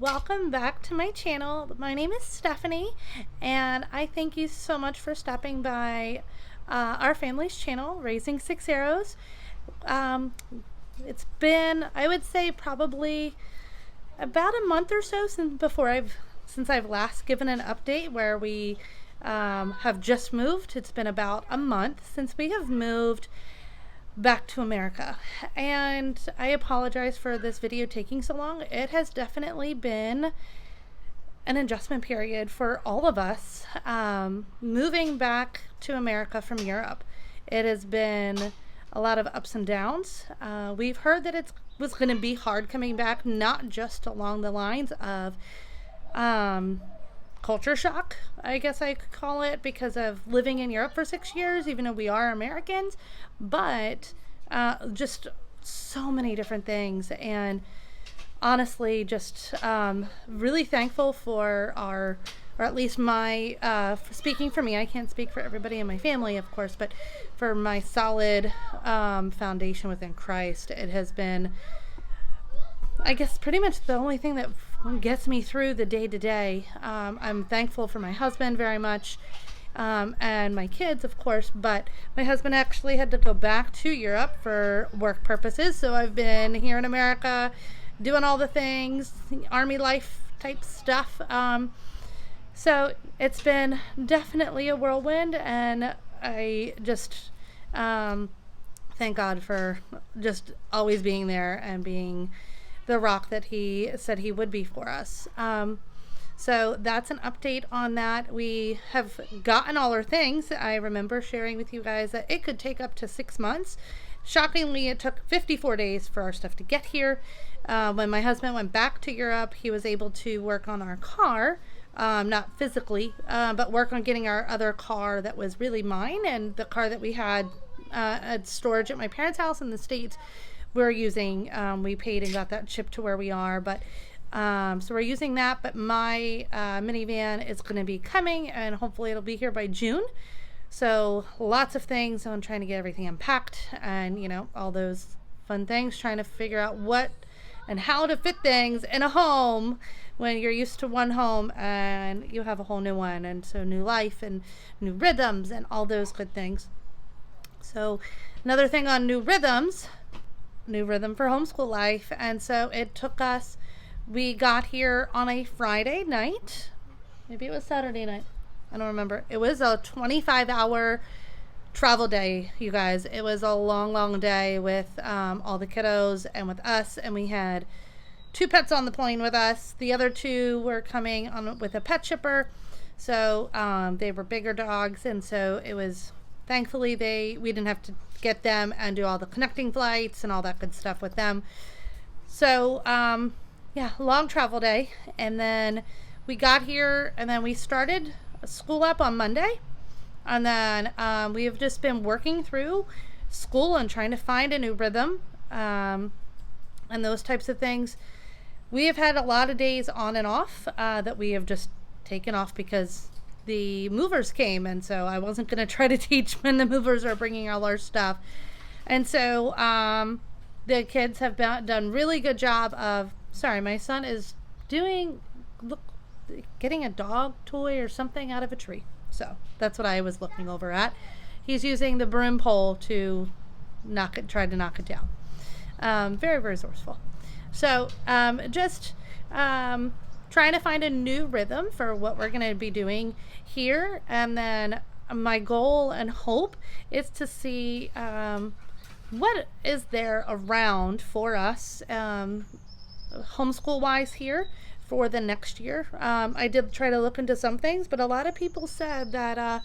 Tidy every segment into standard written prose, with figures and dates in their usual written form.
welcome back to my channel. My name is Stephanie, and I thank you so much for stopping by our family's channel, Raising Six Arrows. It's been, I would say, probably about a month or so since I've last given an update where we have just moved. It's been about a month since we have moved back to America, and I apologize for this video taking so long. It has definitely been an adjustment period for all of us, moving back to America from Europe. It has been a lot of ups and downs. We've heard that it was going to be hard coming back, not just along the lines of culture shock, I guess I could call it, because of living in Europe for 6 years, even though we are Americans, but just so many different things. And honestly, just really thankful for or at least my, speaking for me, I can't speak for everybody in my family, of course, but for my solid foundation within Christ. It has been, I guess, pretty much the only thing that gets me through the day-to-day. I'm thankful for my husband very much, and my kids, of course, but my husband actually had to go back to Europe for work purposes, so I've been here in America doing all the things, army life type stuff. So it's been definitely a whirlwind, and I just thank God for just always being there and being the rock that he said he would be for us. So that's an update on that. We have gotten all our things. I remember sharing with you guys that it could take up to 6 months. Shockingly, it took 54 days for our stuff to get here. When my husband went back to Europe, he was able to work on our car, not physically, but work on getting our other car that was really mine, and the car that we had at storage at my parents' house in the States. We're using, we paid and got that shipped to where we are, but so we're using that. But my minivan is going to be coming, and hopefully it'll be here by June. So lots of things. I'm trying to get everything unpacked, and all those fun things, trying to figure out what and how to fit things in a home when you're used to one home and you have a whole new one, and so new life and new rhythms and all those good things. So another thing on new rhythms, new rhythm for homeschool life. And so it took us, we got here on a Friday night, maybe it was Saturday night, I don't remember. It was a 25-hour travel day, you guys. It was a long day with all the kiddos and with us, and we had 2 pets on the plane with us. The other 2 were coming on with a pet shipper, so they were bigger dogs, and so it was, thankfully we didn't have to get them and do all the connecting flights and all that good stuff with them. So yeah, long travel day. And then we got here, and then we started school up on Monday, and then we have just been working through school and trying to find a new rhythm, and those types of things. We have had a lot of days on and off that we have just taken off because the movers came, and so I wasn't going to try to teach when the movers are bringing all our stuff. And so the kids have done really good job of, sorry, my son is getting a dog toy or something out of a tree. So that's what I was looking over at. He's using the broom pole to try to knock it down. Very resourceful. So just trying to find a new rhythm for what we're going to be doing here. And then my goal and hope is to see what is there around for us homeschool wise here for the next year. I did try to look into some things, but a lot of people said that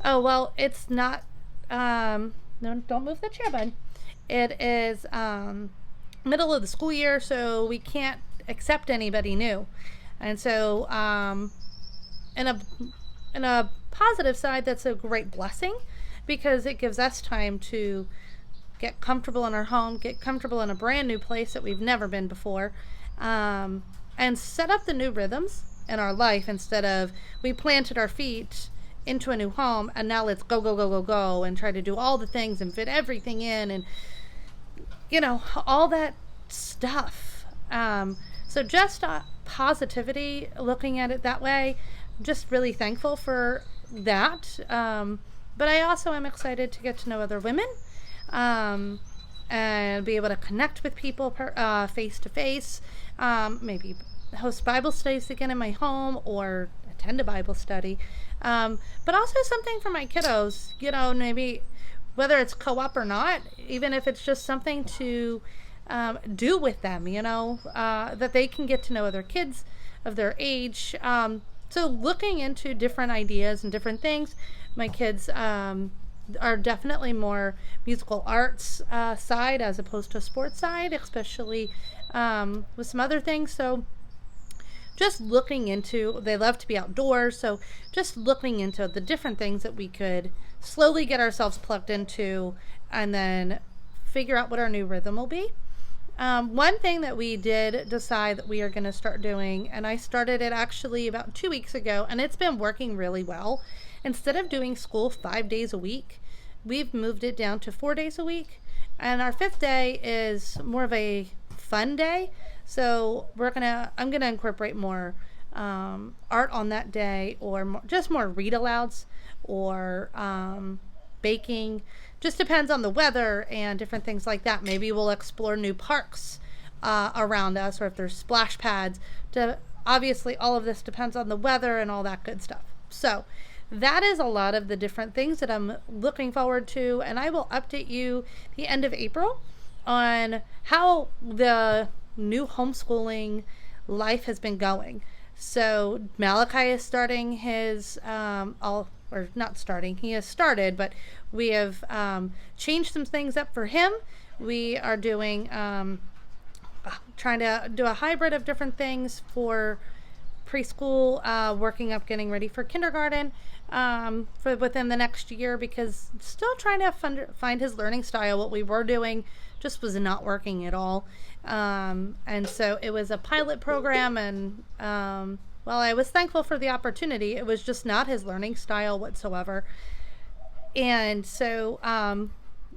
oh well, it's not no, don't move the chair, bud. It is middle of the school year, so we can't accept anybody new. And so in a positive side, that's a great blessing, because it gives us time to get comfortable in our home, get comfortable in a brand new place that we've never been before, and set up the new rhythms in our life, instead of we planted our feet into a new home and now let's go and try to do all the things and fit everything in, and all that stuff. So just positivity, looking at it that way. Just really thankful for that. But I also am excited to get to know other women, and be able to connect with people face to face. Maybe host Bible studies again in my home, or attend a Bible study. But also something for my kiddos, maybe whether it's co-op or not, even if it's just something to do with them, that they can get to know other kids of their age. So looking into different ideas and different things. My kids are definitely more musical arts side as opposed to sports side, especially with some other things. So just looking into, they love to be outdoors, so just looking into the different things that we could slowly get ourselves plugged into, and then figure out what our new rhythm will be. One thing that we did decide that we are going to start doing, and I started it actually about 2 weeks ago, and it's been working really well. Instead of doing school 5 days a week, we've moved it down to 4 days a week. And our 5th day is more of a fun day. So I'm gonna incorporate more art on that day, or just more read alouds, or baking. Just depends on the weather and different things like that. Maybe we'll explore new parks around us, or if there's splash pads. Obviously, all of this depends on the weather and all that good stuff. So that is a lot of the different things that I'm looking forward to, and I will update you the end of April on how the new homeschooling life has been going. So Malachi is starting his he has started, but we have changed some things up for him. We are doing trying to do a hybrid of different things for preschool, working up getting ready for kindergarten for within the next year, because still trying to find his learning style. What we were doing just was not working at all, and so it was a pilot program, and while I was thankful for the opportunity, it was just not his learning style whatsoever. And so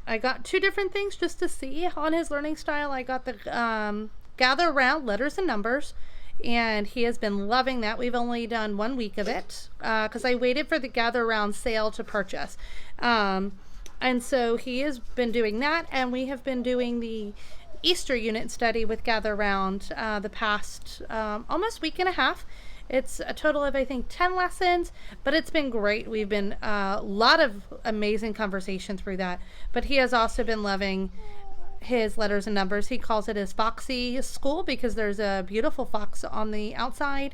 I got 2 different things just to see on his learning style. I got the gather around letters and numbers, and he has been loving that. We've only done 1 week of it because I waited for the gather around sale to purchase. And so he has been doing that, and we have been doing the Easter unit study with gather around the past almost week and a half. It's a total of, I think, 10 lessons, but it's been great. We've been a lot of amazing conversation through that, but he has also been loving his letters and numbers. He calls it his Foxy school because there's a beautiful fox on the outside.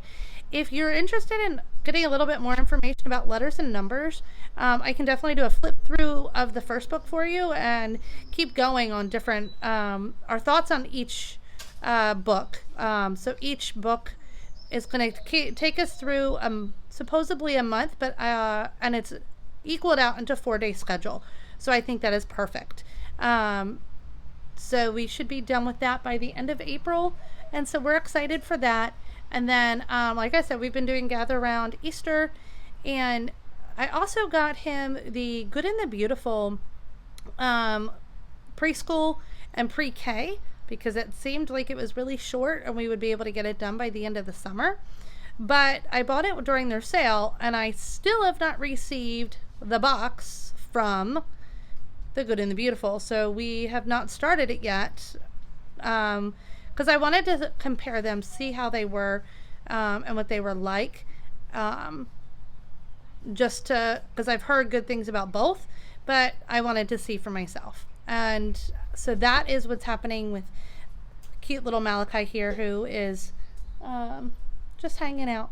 If you're interested in getting a little bit more information about letters and numbers, I can definitely do a flip through of the first book for you and keep going on different our thoughts on each book. So each book is going to take us through supposedly a month, but and it's equaled out into 4-day schedule. So I think that is perfect. So we should be done with that by the end of April, and so we're excited for that. And then, like I said, we've been doing gather around Easter, and I also got him the Good and the Beautiful preschool and pre-K, because it seemed like it was really short and we would be able to get it done by the end of the summer. But I bought it during their sale, and I still have not received the box from the Good and the Beautiful. So we have not started it yet, because I wanted to compare them, see how they were and what they were like, just to, because I've heard good things about both, but I wanted to see for myself. And so that is what's happening with cute little Malachi here, who is just hanging out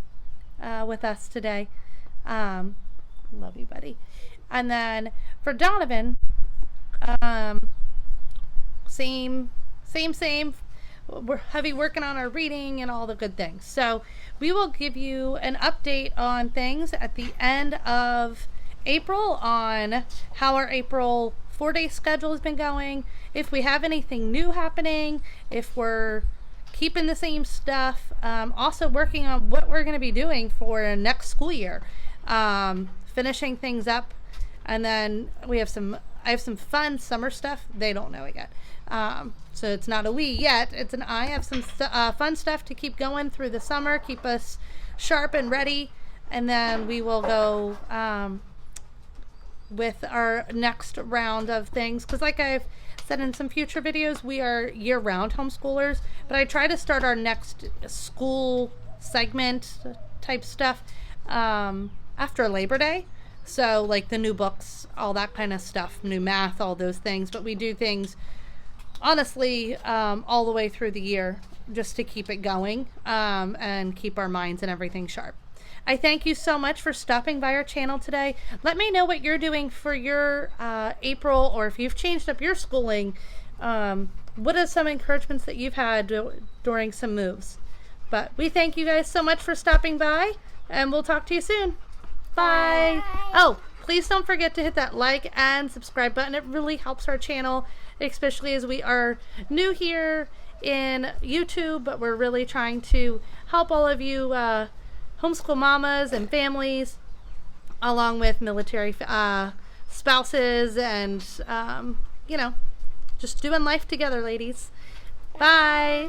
with us today. Love you, buddy. And then for Donovan, same. We're heavy working on our reading and all the good things. So we will give you an update on things at the end of April on how our April 4-day schedule has been going, if we have anything new happening, if we're keeping the same stuff, also working on what we're going to be doing for next school year, finishing things up. And then we have some I have some fun summer stuff. They don't know it yet. So it's not a we yet. It's an I. Have some fun stuff to keep going through the summer, keep us sharp and ready. And then we will go with our next round of things. Because like I've said in some future videos, we are year-round homeschoolers. But I try to start our next school segment type stuff after Labor Day. So like the new books, all that kind of stuff, new math, all those things. But we do things, honestly, all the way through the year just to keep it going and keep our minds and everything sharp. I thank you so much for stopping by our channel today. Let me know what you're doing for your April, or if you've changed up your schooling. What are some encouragements that you've had during some moves? But we thank you guys so much for stopping by, and we'll talk to you soon. Bye. Oh, please don't forget to hit that like and subscribe button. It really helps our channel, especially as we are new here in YouTube, but we're really trying to help all of you homeschool mamas and families, along with military spouses, and you know, just doing life together, ladies. Bye.